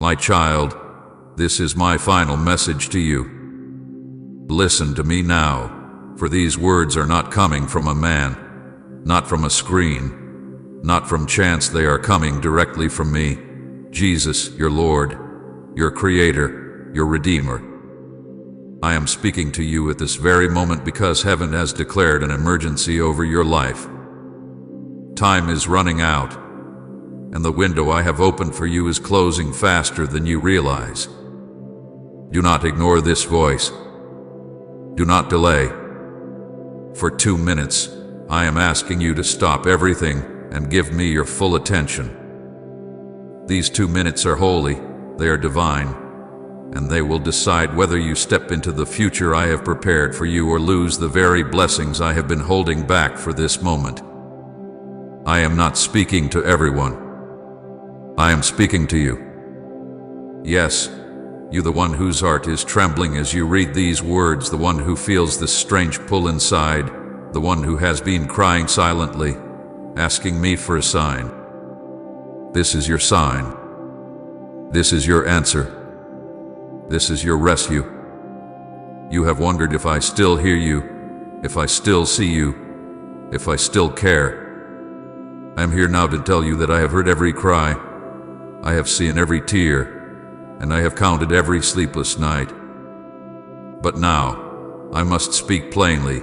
My child, this is my final message to you. Listen to me now, for these words are not coming from a man, not from a screen, not from chance. They are coming directly from me, Jesus, your Lord, your Creator, your Redeemer. I am speaking to you at this very moment because heaven has declared an emergency over your life. Time is running out, and the window I have opened for you is closing faster than you realize. Do not ignore this voice. Do not delay. For 2 minutes, I am asking you to stop everything and give me your full attention. These 2 minutes are holy, they are divine, and they will decide whether you step into the future I have prepared for you or lose the very blessings I have been holding back for this moment. I am not speaking to everyone. I am speaking to you. Yes, you, the one whose heart is trembling as you read these words, the one who feels this strange pull inside, the one who has been crying silently, asking me for a sign. This is your sign. This is your answer. This is your rescue. You have wondered if I still hear you, if I still see you, if I still care. I am here now to tell you that I have heard every cry, I have seen every tear, and I have counted every sleepless night. But now, I must speak plainly,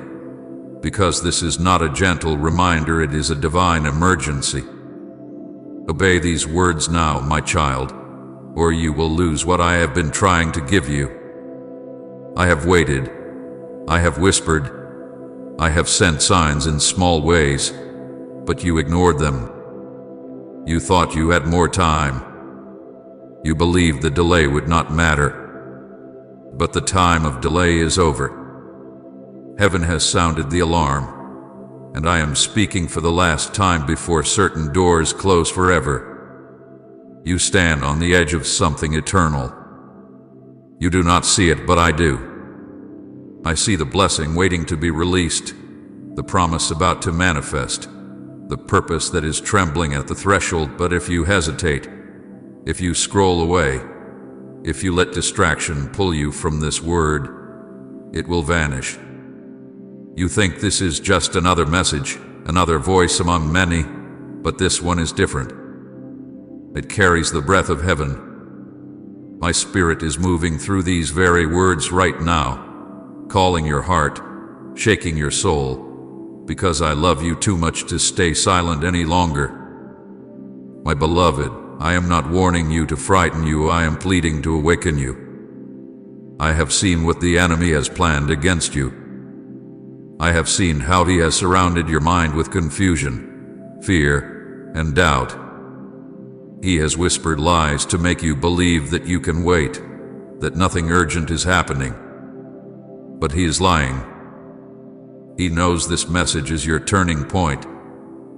because this is not a gentle reminder, it is a divine emergency. Obey these words now, my child, or you will lose what I have been trying to give you. I have waited, I have whispered, I have sent signs in small ways, but you ignored them. You thought you had more time. You believed the delay would not matter. But the time of delay is over. Heaven has sounded the alarm, and I am speaking for the last time before certain doors close forever. You stand on the edge of something eternal. You do not see it, but I do. I see the blessing waiting to be released, the promise about to manifest, the purpose that is trembling at the threshold. But if you hesitate, if you scroll away, if you let distraction pull you from this word, it will vanish. You think this is just another message, another voice among many, but this one is different. It carries the breath of heaven. My spirit is moving through these very words right now, calling your heart, shaking your soul, because I love you too much to stay silent any longer. My beloved, I am not warning you to frighten you, I am pleading to awaken you. I have seen what the enemy has planned against you. I have seen how he has surrounded your mind with confusion, fear, and doubt. He has whispered lies to make you believe that you can wait, that nothing urgent is happening. But he is lying. He knows this message is your turning point,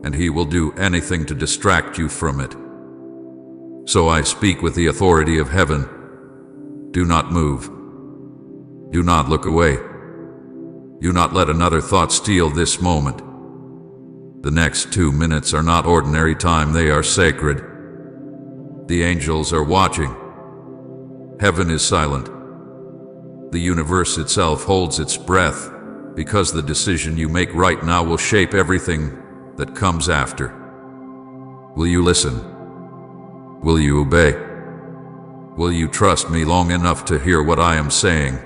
and he will do anything to distract you from it. So I speak with the authority of heaven. Do not move. Do not look away. Do not let another thought steal this moment. The next 2 minutes are not ordinary time, they are sacred. The angels are watching. Heaven is silent. The universe itself holds its breath, because the decision you make right now will shape everything that comes after. Will you listen? Will you obey? Will you trust me long enough to hear what I am saying?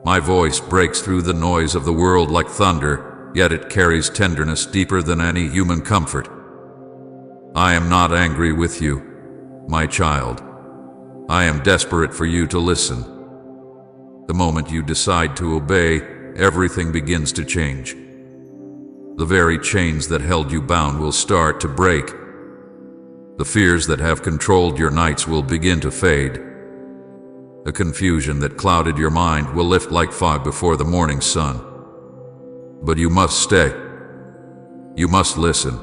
My voice breaks through the noise of the world like thunder, yet it carries tenderness deeper than any human comfort. I am not angry with you, my child. I am desperate for you to listen. The moment you decide to obey, everything begins to change. The very chains that held you bound will start to break. The fears that have controlled your nights will begin to fade. The confusion that clouded your mind will lift like fog before the morning sun. But you must stay. You must listen.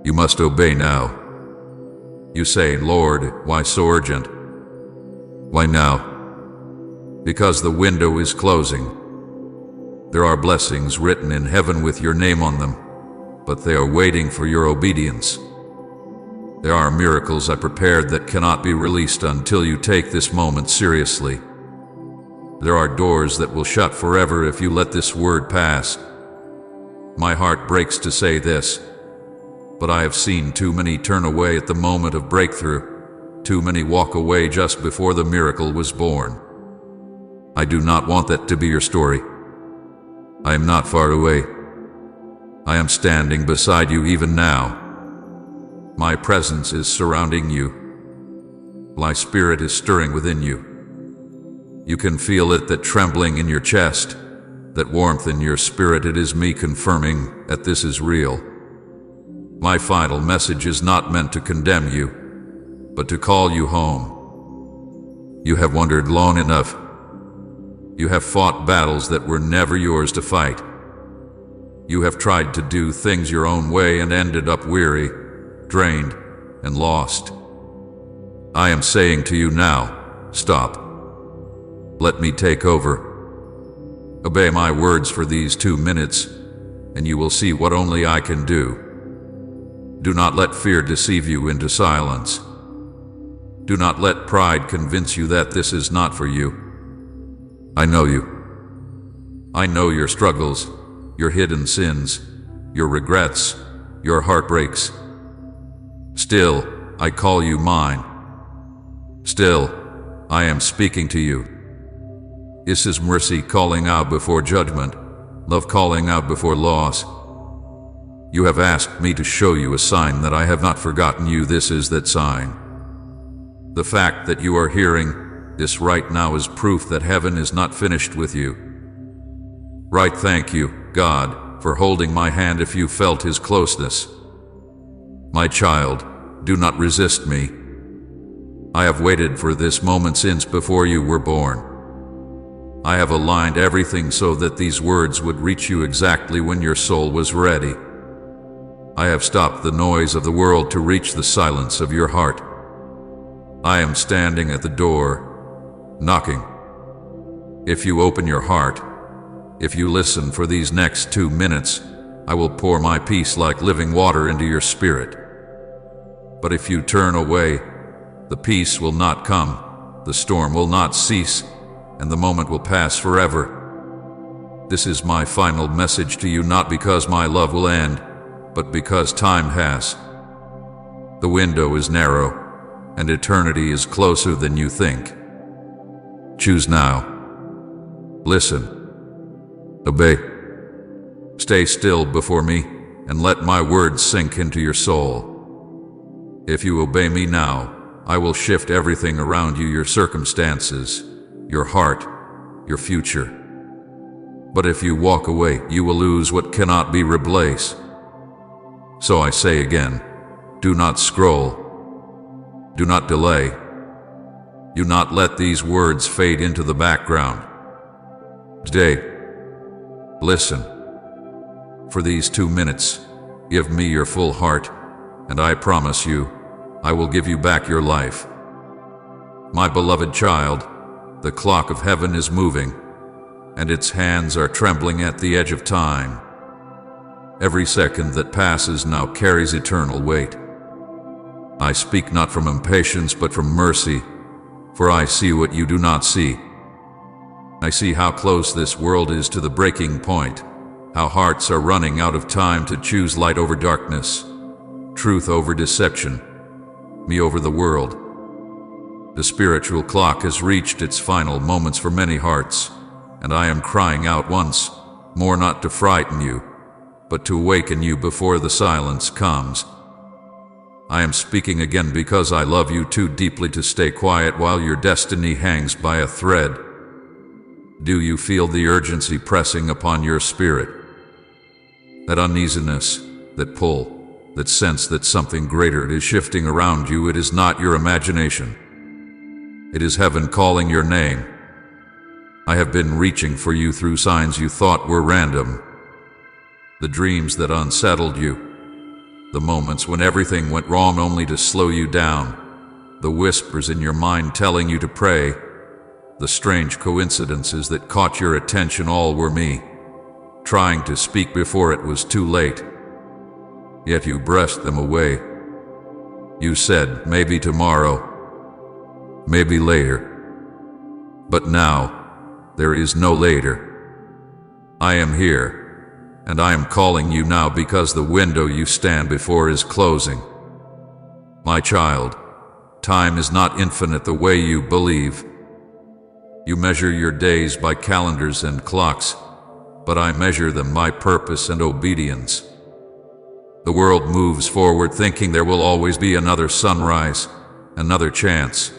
You must obey now. You say, Lord, why so urgent? Why now? Because the window is closing. There are blessings written in heaven with your name on them, but they are waiting for your obedience. There are miracles I prepared that cannot be released until you take this moment seriously. There are doors that will shut forever if you let this word pass. My heart breaks to say this, but I have seen too many turn away at the moment of breakthrough. Too many walk away just before the miracle was born. I do not want that to be your story. I am not far away. I am standing beside you even now. My presence is surrounding you. My spirit is stirring within you. You can feel it, that trembling in your chest, that warmth in your spirit. It is me confirming that this is real. My final message is not meant to condemn you, but to call you home. You have wandered long enough. You have fought battles that were never yours to fight. You have tried to do things your own way and ended up weary, drained, and lost. I am saying to you now, stop. Let me take over. Obey my words for these 2 minutes, and you will see what only I can do. Do not let fear deceive you into silence. Do not let pride convince you that this is not for you. I know you. I know your struggles, your hidden sins, your regrets, your heartbreaks. Still, I call you mine. Still, I am speaking to you. This is mercy calling out before judgment, love calling out before loss. You have asked me to show you a sign that I have not forgotten you. This is that sign. The fact that you are hearing this right now is proof that heaven is not finished with you. Right, thank you, God, for holding my hand if you felt His closeness. My child, do not resist me. I have waited for this moment since before you were born. I have aligned everything so that these words would reach you exactly when your soul was ready. I have stopped the noise of the world to reach the silence of your heart. I am standing at the door, knocking. If you open your heart, if you listen for these next 2 minutes, I will pour my peace like living water into your spirit. But if you turn away, the peace will not come, the storm will not cease, and the moment will pass forever. This is my final message to you, not because my love will end, but because time has. The window is narrow, and eternity is closer than you think. Choose now. Listen. Obey. Stay still before me, and let my words sink into your soul. If you obey me now, I will shift everything around you, your circumstances, your heart, your future. But if you walk away, you will lose what cannot be replaced. So I say again, do not scroll. Do not delay. Do not let these words fade into the background. Today, listen. For these 2 minutes, give me your full heart, and I promise you, I will give you back your life. My beloved child, the clock of heaven is moving, and its hands are trembling at the edge of time. Every second that passes now carries eternal weight. I speak not from impatience but from mercy, for I see what you do not see. I see how close this world is to the breaking point, how hearts are running out of time to choose light over darkness, truth over deception, me over the world. The spiritual clock has reached its final moments for many hearts, and I am crying out once more, not to frighten you, but to awaken you before the silence comes. I am speaking again because I love you too deeply to stay quiet while your destiny hangs by a thread. Do you feel the urgency pressing upon your spirit? That uneasiness, that pull, that sense that something greater is shifting around you. It is not your imagination. It is heaven calling your name. I have been reaching for you through signs you thought were random. The dreams that unsettled you. The moments when everything went wrong only to slow you down. The whispers in your mind telling you to pray. The strange coincidences that caught your attention. All were me, trying to speak before it was too late. Yet you brushed them away. You said, maybe tomorrow, maybe later. But now, there is no later. I am here, and I am calling you now because the window you stand before is closing. My child, time is not infinite the way you believe. You measure your days by calendars and clocks, but I measure them by purpose and obedience. The world moves forward thinking there will always be another sunrise, another chance,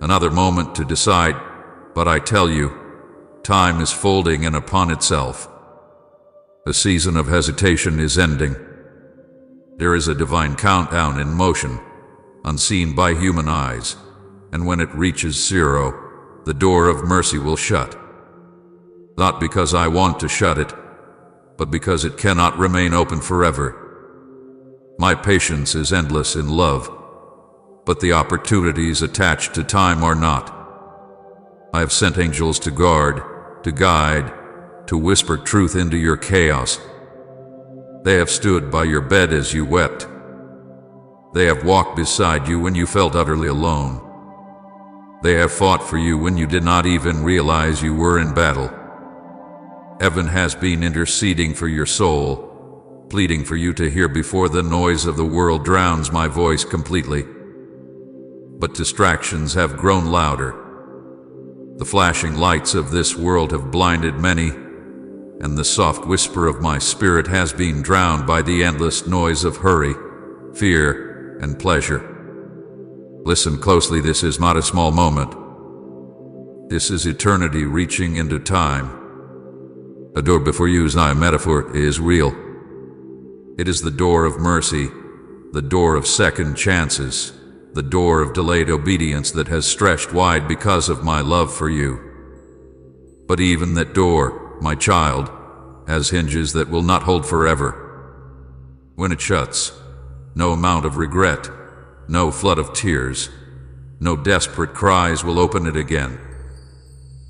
another moment to decide, but I tell you, time is folding in upon itself. The season of hesitation is ending. There is a divine countdown in motion, unseen by human eyes, and when it reaches 0, the door of mercy will shut. Not because I want to shut it, but because it cannot remain open forever. My patience is endless in love, but the opportunities attached to time are not. I have sent angels to guard, to guide, to whisper truth into your chaos. They have stood by your bed as you wept. They have walked beside you when you felt utterly alone. They have fought for you when you did not even realize you were in battle. Heaven has been interceding for your soul, pleading for you to hear before the noise of the world drowns my voice completely. But distractions have grown louder. The flashing lights of this world have blinded many, and the soft whisper of my spirit has been drowned by the endless noise of hurry, fear, and pleasure. Listen closely, this is not a small moment. This is eternity reaching into time. The door before you is not a metaphor, it is real. It is the door of mercy, the door of second chances, the door of delayed obedience that has stretched wide because of my love for you. But even that door, my child, has hinges that will not hold forever. When it shuts, no amount of regret, no flood of tears, no desperate cries will open it again.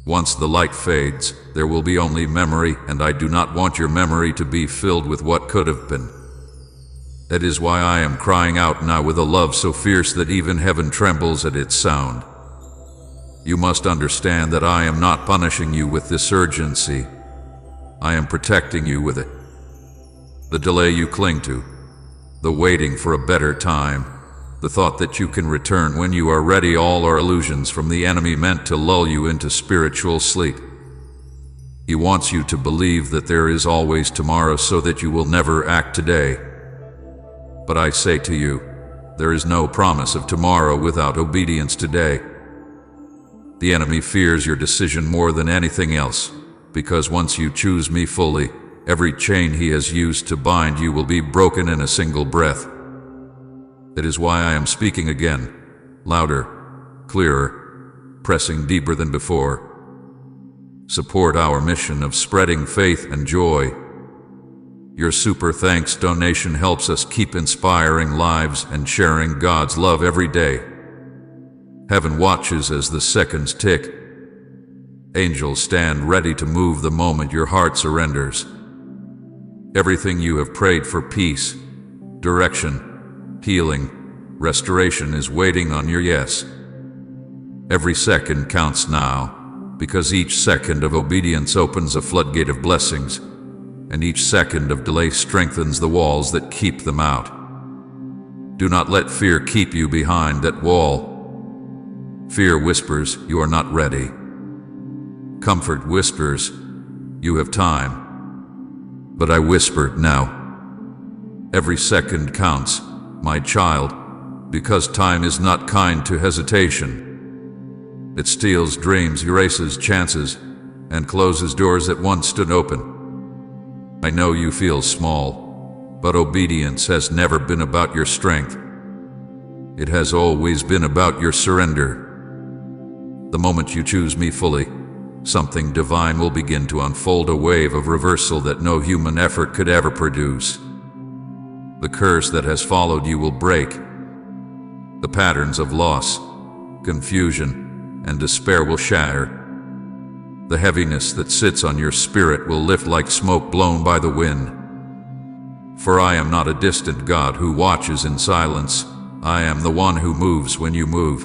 Once the light fades, there will be only memory, and I do not want your memory to be filled with what could have been. That is why I am crying out now with a love so fierce that even heaven trembles at its sound. You must understand that I am not punishing you with this urgency. I am protecting you with it. The delay you cling to, the waiting for a better time, the thought that you can return when you are ready, all are illusions from the enemy meant to lull you into spiritual sleep. He wants you to believe that there is always tomorrow so that you will never act today. But I say to you, there is no promise of tomorrow without obedience today. The enemy fears your decision more than anything else, because once you choose me fully, every chain he has used to bind you will be broken in a single breath. That is why I am speaking again, louder, clearer, pressing deeper than before. Support our mission of spreading faith and joy. Your super thanks donation helps us keep inspiring lives and sharing God's love every day. Heaven watches as the seconds tick. Angels stand ready to move the moment your heart surrenders. Everything you have prayed for, peace, direction, healing, restoration, is waiting on your yes. Every second counts now, because each second of obedience opens a floodgate of blessings, and each second of delay strengthens the walls that keep them out. Do not let fear keep you behind that wall. Fear whispers, you are not ready. Comfort whispers, you have time. But I whisper now. Every second counts, my child, because time is not kind to hesitation. It steals dreams, erases chances, and closes doors that once stood open. I know you feel small, but obedience has never been about your strength. It has always been about your surrender. The moment you choose me fully, something divine will begin to unfold, a wave of reversal that no human effort could ever produce. The curse that has followed you will break. The patterns of loss, confusion, and despair will shatter. The heaviness that sits on your spirit will lift like smoke blown by the wind. For I am not a distant God who watches in silence, I am the one who moves when you move.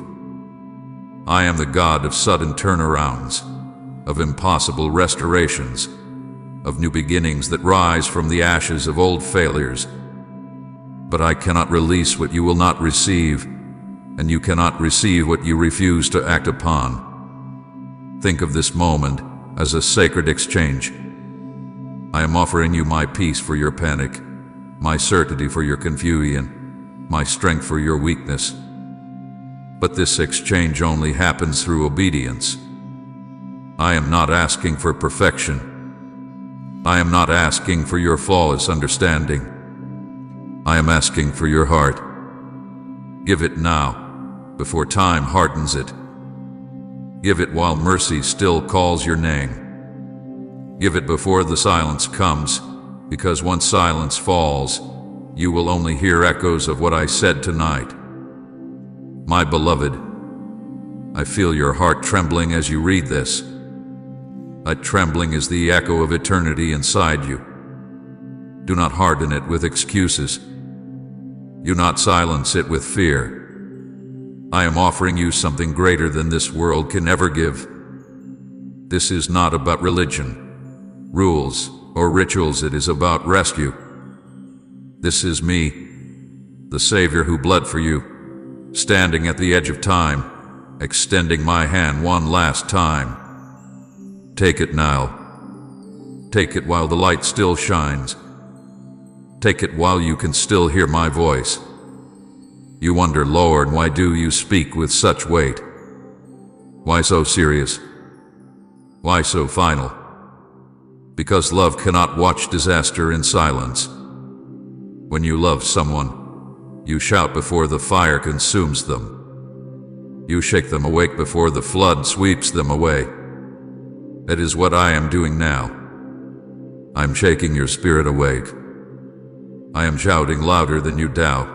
I am the God of sudden turnarounds, of impossible restorations, of new beginnings that rise from the ashes of old failures. But I cannot release what you will not receive, and you cannot receive what you refuse to act upon. Think of this moment as a sacred exchange. I am offering you my peace for your panic, my certainty for your confusion, my strength for your weakness. But this exchange only happens through obedience. I am not asking for perfection. I am not asking for your flawless understanding. I am asking for your heart. Give it now, before time hardens it. Give it while mercy still calls your name. Give it before the silence comes, because once silence falls, you will only hear echoes of what I said tonight. My beloved, I feel your heart trembling as you read this. That trembling is the echo of eternity inside you. Do not harden it with excuses. Do not silence it with fear. I am offering you something greater than this world can ever give. This is not about religion, rules, or rituals. It is about rescue. This is me, the Savior who bled for you, standing at the edge of time, extending my hand one last time. Take it now. Take it while the light still shines. Take it while you can still hear my voice. You wonder, Lord, why do you speak with such weight? Why so serious? Why so final? Because love cannot watch disaster in silence. When you love someone, you shout before the fire consumes them. You shake them awake before the flood sweeps them away. That is what I am doing now. I'm shaking your spirit awake. I am shouting louder than you doubt.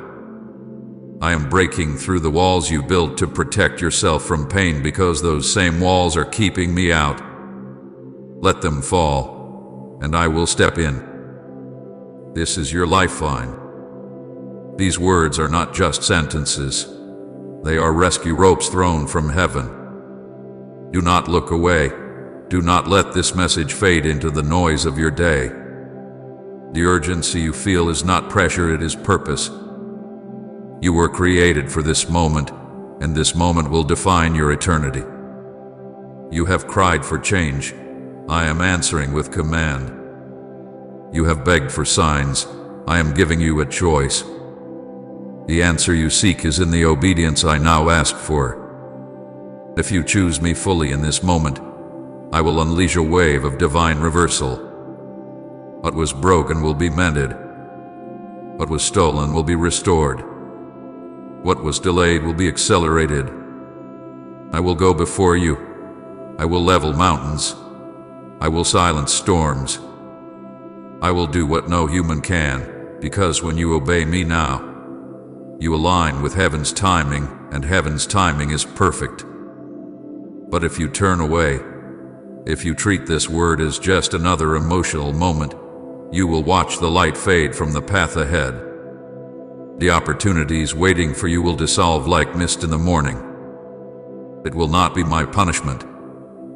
I am breaking through the walls you built to protect yourself from pain, because those same walls are keeping me out. Let them fall, and I will step in. This is your lifeline. These words are not just sentences. They are rescue ropes thrown from heaven. Do not look away. Do not let this message fade into the noise of your day. The urgency you feel is not pressure, it is purpose. You were created for this moment, and this moment will define your eternity. You have cried for change. I am answering with command. You have begged for signs. I am giving you a choice. The answer you seek is in the obedience I now ask for. If you choose me fully in this moment, I will unleash a wave of divine reversal. What was broken will be mended. What was stolen will be restored. What was delayed will be accelerated. I will go before you. I will level mountains. I will silence storms. I will do what no human can, because when you obey me now, you align with heaven's timing, and heaven's timing is perfect. But if you turn away, if you treat this word as just another emotional moment, you will watch the light fade from the path ahead. The opportunities waiting for you will dissolve like mist in the morning. It will not be my punishment.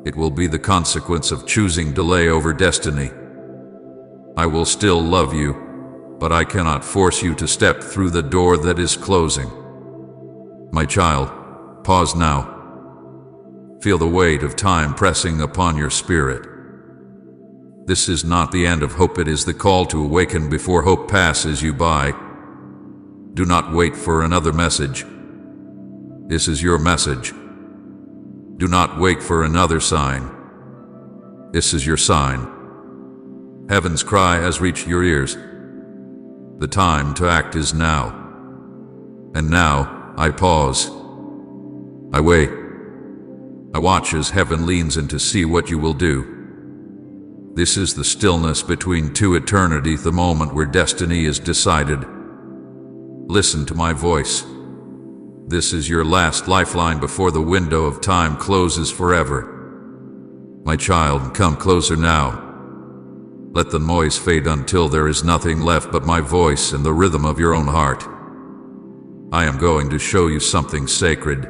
It will be the consequence of choosing delay over destiny. I will still love you, but I cannot force you to step through the door that is closing. My child, pause now. Feel the weight of time pressing upon your spirit. This is not the end of hope, it is the call to awaken before hope passes you by. Do not wait for another message. This is your message. Do not wait for another sign. This is your sign. Heaven's cry has reached your ears. The time to act is now. And now, I pause. I wait. I watch as heaven leans in to see what you will do. This is the stillness between two eternities, the moment where destiny is decided. Listen to my voice. This is your last lifeline before the window of time closes forever. My child, come closer now. Let the noise fade until there is nothing left but my voice and the rhythm of your own heart. I am going to show you something sacred,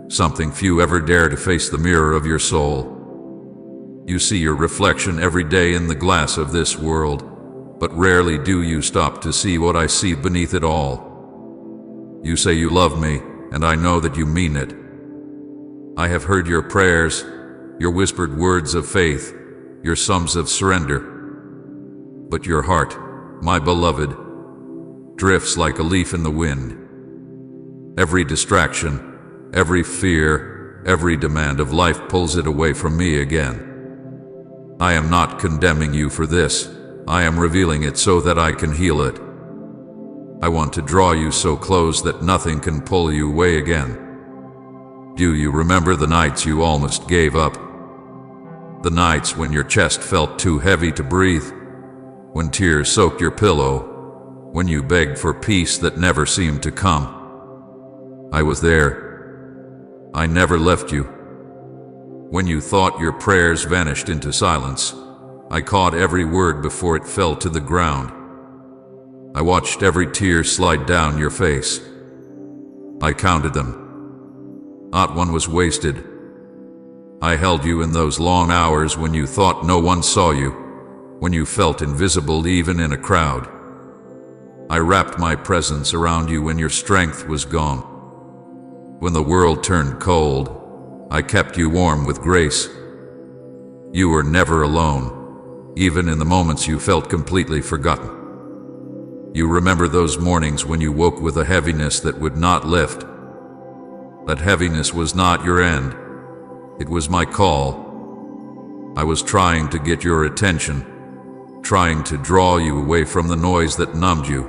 something few ever dare to face the mirror of your soul. You see your reflection every day in the glass of this world, but rarely do you stop to see what I see beneath it all. You say you love me, and I know that you mean it. I have heard your prayers, your whispered words of faith, your sums of surrender. But your heart, my beloved, drifts like a leaf in the wind. Every distraction, every fear, every demand of life pulls it away from me again. I am not condemning you for this. I am revealing it so that I can heal it. I want to draw you so close that nothing can pull you away again. Do you remember the nights you almost gave up? The nights when your chest felt too heavy to breathe, when tears soaked your pillow, when you begged for peace that never seemed to come. I was there. I never left you. When you thought your prayers vanished into silence, I caught every word before it fell to the ground. I watched every tear slide down your face. I counted them. Not one was wasted. I held you in those long hours when you thought no one saw you, when you felt invisible even in a crowd. I wrapped my presence around you when your strength was gone. When the world turned cold, I kept you warm with grace. You were never alone, even in the moments you felt completely forgotten. You remember those mornings when you woke with a heaviness that would not lift. That heaviness was not your end. It was my call. I was trying to get your attention, trying to draw you away from the noise that numbed you.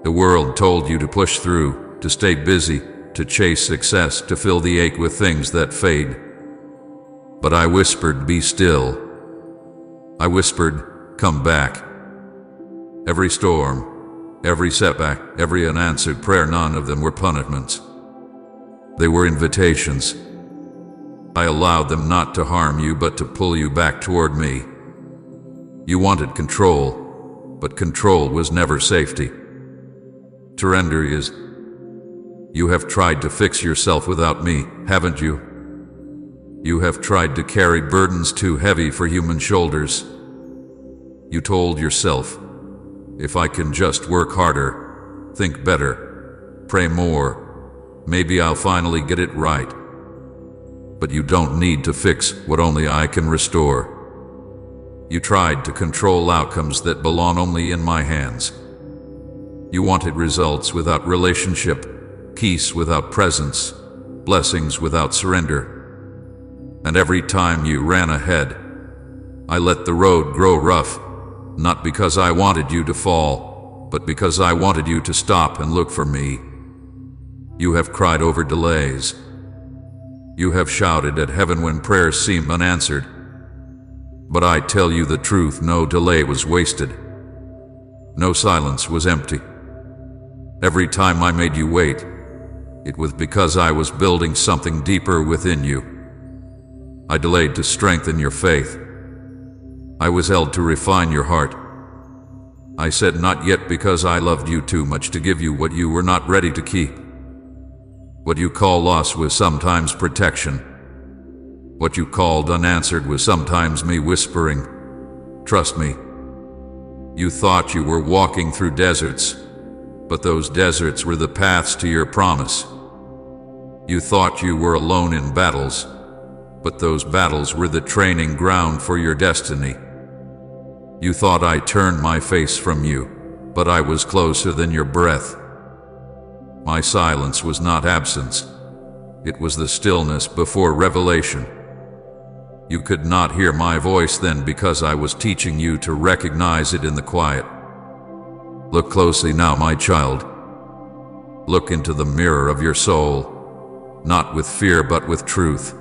The world told you to push through, to stay busy, to chase success, to fill the ache with things that fade. But I whispered, be still. I whispered, come back. Every storm, every setback, every unanswered prayer, none of them were punishments. They were invitations. I allowed them not to harm you, but to pull you back toward me. You wanted control, but control was never safety. Surrender is. You have tried to fix yourself without me, haven't you? You have tried to carry burdens too heavy for human shoulders. You told yourself, if I can just work harder, think better, pray more, maybe I'll finally get it right. But you don't need to fix what only I can restore. You tried to control outcomes that belong only in my hands. You wanted results without relationship, peace without presence, blessings without surrender. And every time you ran ahead, I let the road grow rough, not because I wanted you to fall, but because I wanted you to stop and look for me. You have cried over delays. You have shouted at heaven when prayers seemed unanswered. But I tell you the truth, no delay was wasted. No silence was empty. Every time I made you wait, it was because I was building something deeper within you. I delayed to strengthen your faith. I was held to refine your heart. I said not yet because I loved you too much to give you what you were not ready to keep. What you call loss was sometimes protection. What you called unanswered was sometimes me whispering, trust me. You thought you were walking through deserts, but those deserts were the paths to your promise. You thought you were alone in battles, but those battles were the training ground for your destiny. You thought I turned my face from you, but I was closer than your breath. My silence was not absence. It was the stillness before revelation. You could not hear my voice then because I was teaching you to recognize it in the quiet. Look closely now, my child. Look into the mirror of your soul, not with fear but with truth.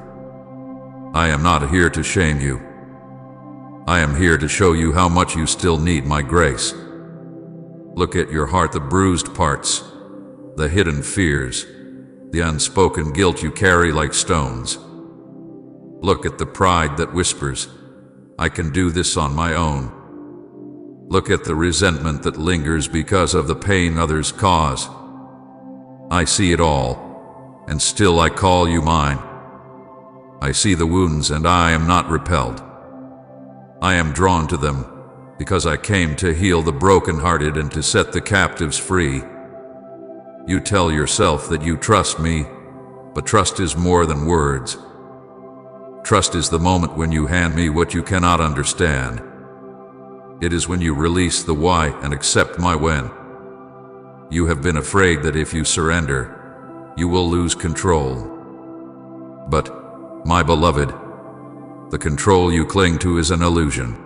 I am not here to shame you. I am here to show you how much you still need my grace. Look at your heart, the bruised parts, the hidden fears, the unspoken guilt you carry like stones. Look at the pride that whispers, I can do this on my own. Look at the resentment that lingers because of the pain others cause. I see it all, and still I call you mine. I see the wounds and I am not repelled. I am drawn to them because I came to heal the broken-hearted and to set the captives free. You tell yourself that you trust me, but trust is more than words. Trust is the moment when you hand me what you cannot understand. It is when you release the why and accept my when. You have been afraid that if you surrender, you will lose control. But, my beloved, the control you cling to is an illusion.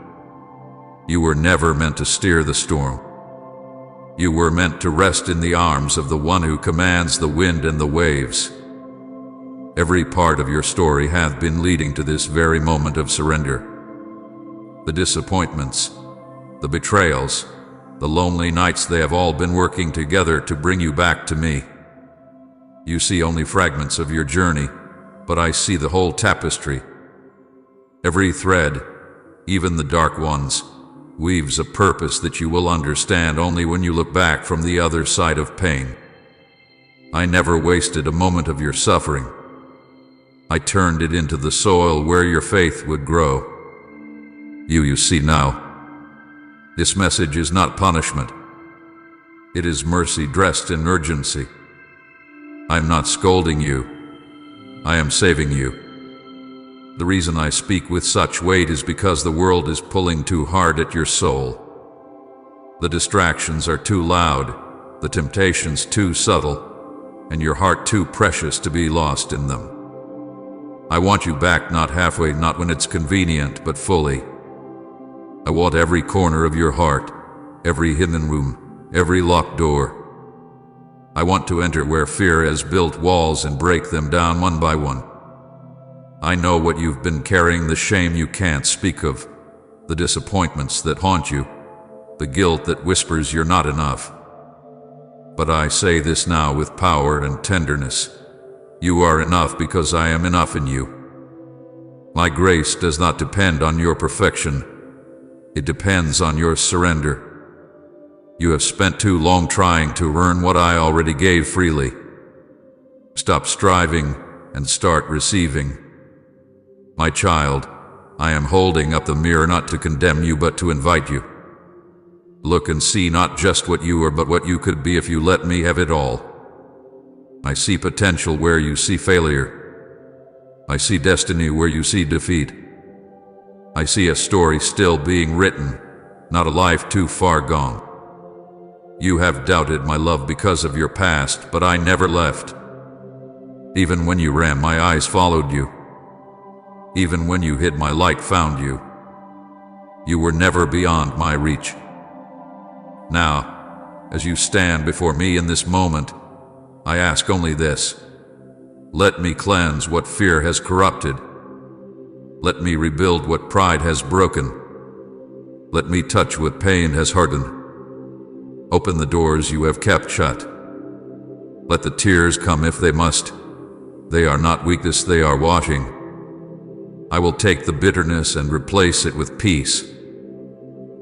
You were never meant to steer the storm. You were meant to rest in the arms of the one who commands the wind and the waves. Every part of your story hath been leading to this very moment of surrender. The disappointments, the betrayals, the lonely nights, they have all been working together to bring you back to me. You see only fragments of your journey, but I see the whole tapestry. Every thread, even the dark ones, weaves a purpose that you will understand only when you look back from the other side of pain. I never wasted a moment of your suffering. I turned it into the soil where your faith would grow. You see now. This message is not punishment. It is mercy dressed in urgency. I am not scolding you. I am saving you. The reason I speak with such weight is because the world is pulling too hard at your soul. The distractions are too loud, the temptations too subtle, and your heart too precious to be lost in them. I want you back, not halfway, not when it's convenient, but fully. I want every corner of your heart, every hidden room, every locked door. I want to enter where fear has built walls and break them down one by one. I know what you've been carrying, the shame you can't speak of, the disappointments that haunt you, the guilt that whispers you're not enough. But I say this now with power and tenderness. You are enough because I am enough in you. My grace does not depend on your perfection. It depends on your surrender. You have spent too long trying to earn what I already gave freely. Stop striving and start receiving. My child, I am holding up the mirror not to condemn you but to invite you. Look and see not just what you are but what you could be if you let me have it all. I see potential where you see failure. I see destiny where you see defeat. I see a story still being written, not a life too far gone. You have doubted my love because of your past, but I never left. Even when you ran, my eyes followed you. Even when you hid, my light found you. You were never beyond my reach. Now, as you stand before me in this moment, I ask only this. Let me cleanse what fear has corrupted. Let me rebuild what pride has broken. Let me touch what pain has hardened. Open the doors you have kept shut. Let the tears come if they must. They are not weakness, they are washing. I will take the bitterness and replace it with peace.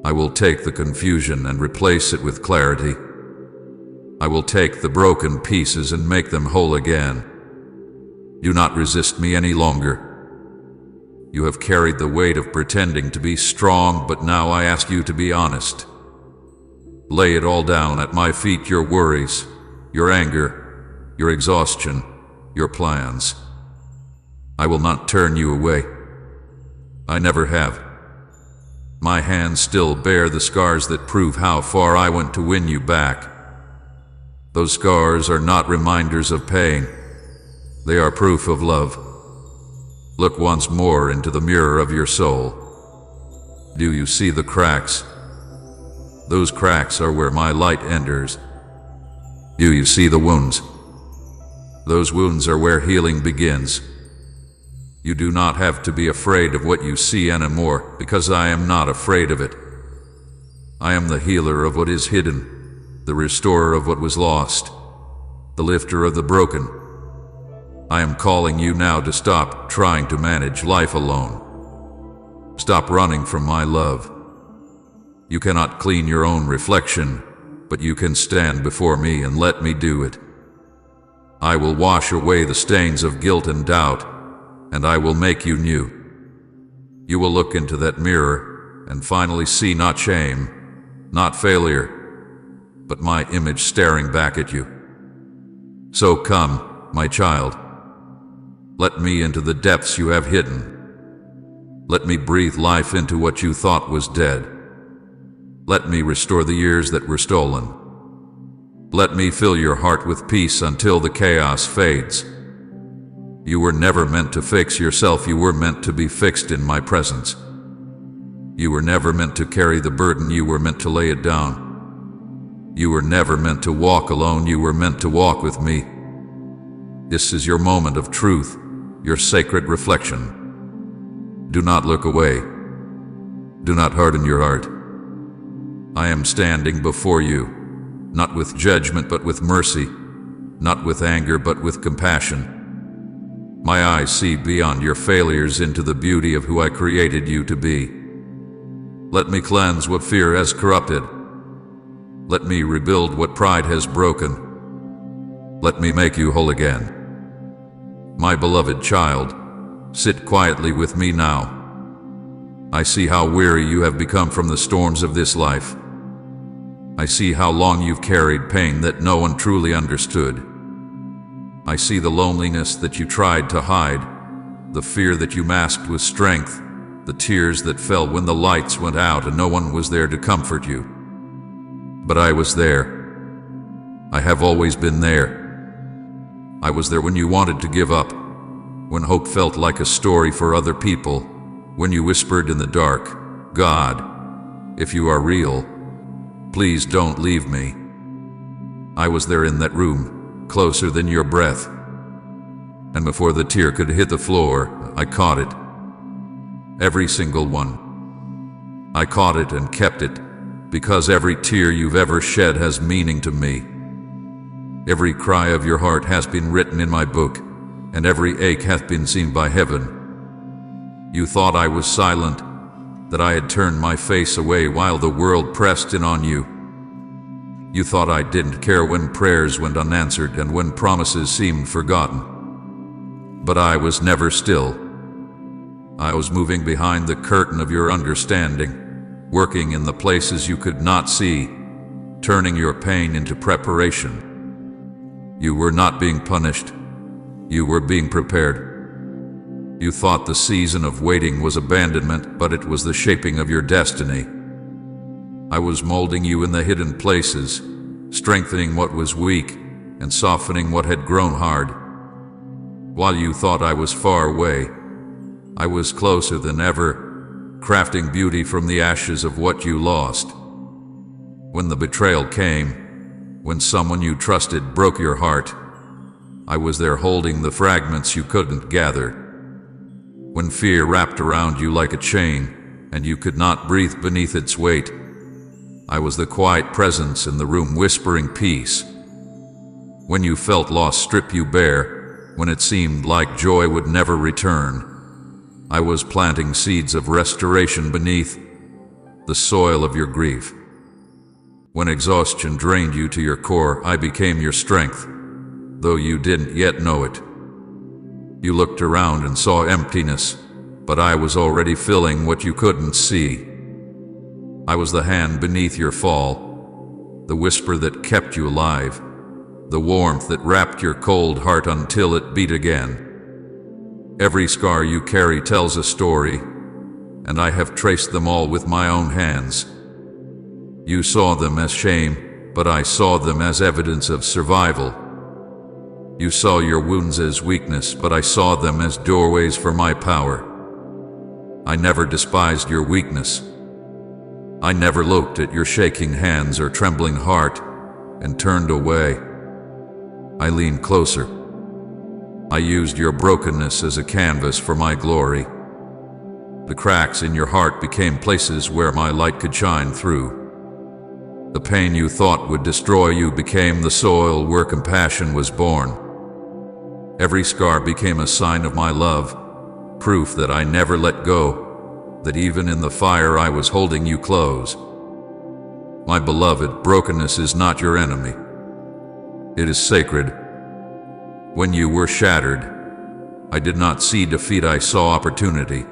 I will take the confusion and replace it with clarity. I will take the broken pieces and make them whole again. Do not resist me any longer. You have carried the weight of pretending to be strong, but now I ask you to be honest. Lay it all down at my feet, your worries, your anger, your exhaustion, your plans. I will not turn you away. I never have. My hands still bear the scars that prove how far I went to win you back. Those scars are not reminders of pain. They are proof of love. Look once more into the mirror of your soul. Do you see the cracks? Those cracks are where my light enters. Do you see the wounds? Those wounds are where healing begins. You do not have to be afraid of what you see anymore, because I am not afraid of it. I am the healer of what is hidden, the restorer of what was lost, the lifter of the broken. I am calling you now to stop trying to manage life alone. Stop running from my love. You cannot clean your own reflection, but you can stand before me and let me do it. I will wash away the stains of guilt and doubt, and I will make you new. You will look into that mirror and finally see not shame, not failure, but my image staring back at you. So come, my child. Let me into the depths you have hidden. Let me breathe life into what you thought was dead. Let me restore the years that were stolen. Let me fill your heart with peace until the chaos fades. You were never meant to fix yourself, you were meant to be fixed in my presence. You were never meant to carry the burden, you were meant to lay it down. You were never meant to walk alone, you were meant to walk with me. This is your moment of truth, your sacred reflection. Do not look away. Do not harden your heart. I am standing before you, not with judgment but with mercy, not with anger but with compassion. My eyes see beyond your failures into the beauty of who I created you to be. Let me cleanse what fear has corrupted. Let me rebuild what pride has broken. Let me make you whole again. My beloved child, sit quietly with me now. I see how weary you have become from the storms of this life. I see how long you've carried pain that no one truly understood. I see the loneliness that you tried to hide, the fear that you masked with strength, the tears that fell when the lights went out and no one was there to comfort you. But I was there. I have always been there. I was there when you wanted to give up, when hope felt like a story for other people, when you whispered in the dark, God, if you are real, please don't leave me. I was there in that room, closer than your breath. And before the tear could hit the floor, I caught it. Every single one. I caught it and kept it, because every tear you've ever shed has meaning to me. Every cry of your heart has been written in my book, and every ache hath been seen by heaven. You thought I was silent, that I had turned my face away while the world pressed in on you. You thought I didn't care when prayers went unanswered and when promises seemed forgotten. But I was never still. I was moving behind the curtain of your understanding, working in the places you could not see, turning your pain into preparation. You were not being punished. You were being prepared. You thought the season of waiting was abandonment, but it was the shaping of your destiny. I was molding you in the hidden places, strengthening what was weak and softening what had grown hard. While you thought I was far away, I was closer than ever, crafting beauty from the ashes of what you lost. When the betrayal came, when someone you trusted broke your heart, I was there holding the fragments you couldn't gather. When fear wrapped around you like a chain, and you could not breathe beneath its weight, I was the quiet presence in the room whispering peace. When you felt loss strip you bare, when it seemed like joy would never return, I was planting seeds of restoration beneath the soil of your grief. When exhaustion drained you to your core, I became your strength, though you didn't yet know it. You looked around and saw emptiness, but I was already filling what you couldn't see. I was the hand beneath your fall, the whisper that kept you alive, the warmth that wrapped your cold heart until it beat again. Every scar you carry tells a story, and I have traced them all with my own hands. You saw them as shame, but I saw them as evidence of survival. You saw your wounds as weakness, but I saw them as doorways for my power. I never despised your weakness. I never looked at your shaking hands or trembling heart and turned away. I leaned closer. I used your brokenness as a canvas for my glory. The cracks in your heart became places where my light could shine through. The pain you thought would destroy you became the soil where compassion was born. Every scar became a sign of my love, proof that I never let go, that even in the fire I was holding you close. My beloved, brokenness is not your enemy. It is sacred. When you were shattered, I did not see defeat, I saw opportunity.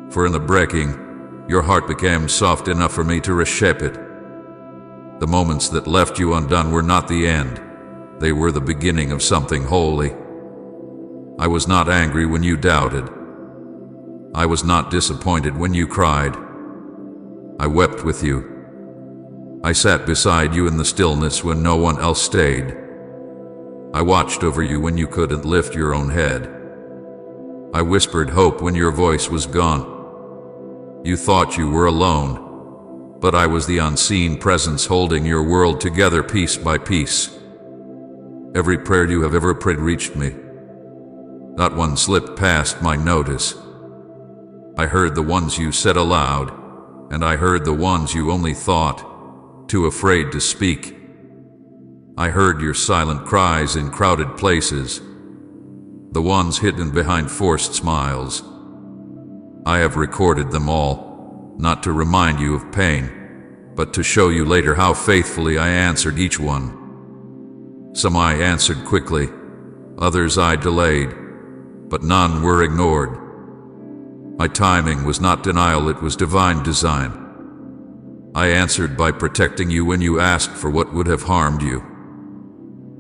For in the breaking, your heart became soft enough for me to reshape it. The moments that left you undone were not the end. They were the beginning of something holy. I was not angry when you doubted. I was not disappointed when you cried. I wept with you. I sat beside you in the stillness when no one else stayed. I watched over you when you couldn't lift your own head. I whispered hope when your voice was gone. You thought you were alone, but I was the unseen presence holding your world together piece by piece. Every prayer you have ever prayed reached me. Not one slipped past my notice. I heard the ones you said aloud, and I heard the ones you only thought, too afraid to speak. I heard your silent cries in crowded places, the ones hidden behind forced smiles. I have recorded them all, not to remind you of pain, but to show you later how faithfully I answered each one. Some I answered quickly, others I delayed, but none were ignored. My timing was not denial, it was divine design. I answered by protecting you when you asked for what would have harmed you.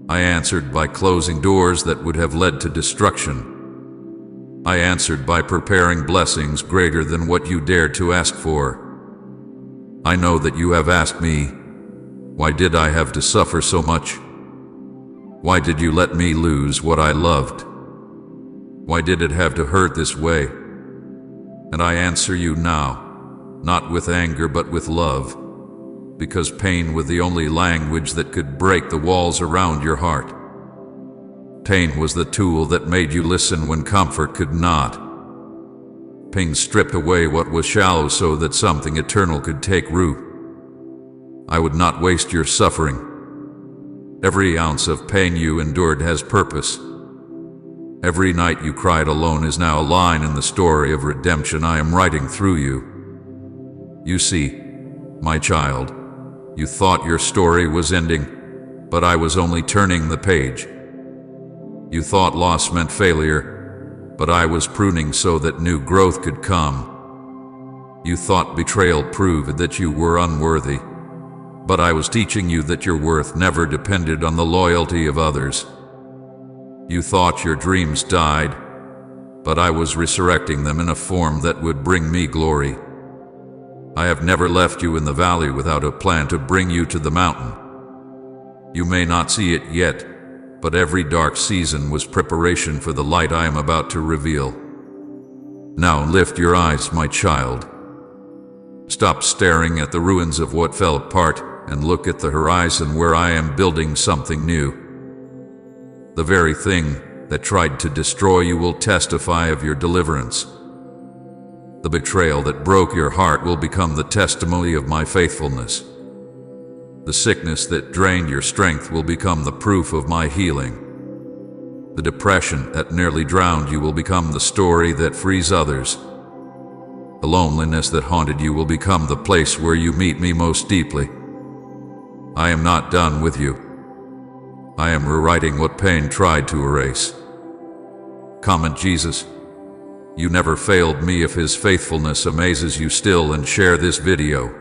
I answered by closing doors that would have led to destruction. I answered by preparing blessings greater than what you dared to ask for. I know that you have asked me, why did I have to suffer so much? Why did you let me lose what I loved? Why did it have to hurt this way? And I answer you now, not with anger but with love, because pain was the only language that could break the walls around your heart. Pain was the tool that made you listen when comfort could not. Pain stripped away what was shallow so that something eternal could take root. I would not waste your suffering. Every ounce of pain you endured has purpose. Every night you cried alone is now a line in the story of redemption I am writing through you. You see, my child, you thought your story was ending, but I was only turning the page. You thought loss meant failure, but I was pruning so that new growth could come. You thought betrayal proved that you were unworthy, but I was teaching you that your worth never depended on the loyalty of others. You thought your dreams died, but I was resurrecting them in a form that would bring me glory. I have never left you in the valley without a plan to bring you to the mountain. You may not see it yet, but every dark season was preparation for the light I am about to reveal. Now lift your eyes, my child. Stop staring at the ruins of what fell apart and look at the horizon where I am building something new. The very thing that tried to destroy you will testify of your deliverance. The betrayal that broke your heart will become the testimony of my faithfulness. The sickness that drained your strength will become the proof of my healing. The depression that nearly drowned you will become the story that frees others. The loneliness that haunted you will become the place where you meet me most deeply. I am not done with you. I am rewriting what pain tried to erase. Comment Jesus. You never failed me if his faithfulness amazes you still, and share this video.